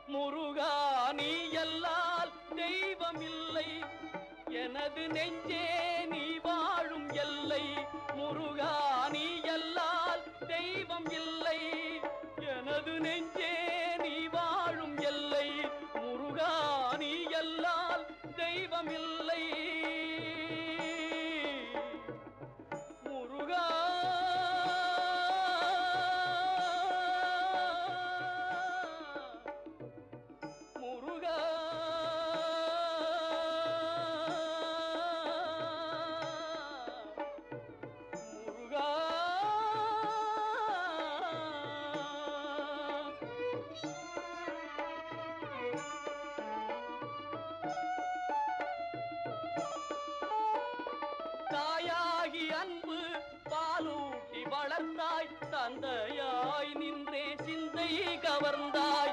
முருகா நீ எல்லால் தெய்வமில்லை எனது நெஞ்சே நீ வாழும் எல்லை முருகா நீ எல்லால் தெய்வம் இல்லை எனது நெஞ்சே நீ வாழும் எல்லை முருகா நீ எல்லால் தெய்வமில்லை முருகா முருகா முருகா தாயாகி அன்பு பாலூட்டி வளர்ந்தாய் தந்தையாய் நின்றே சிந்தை கவர்ந்தாய்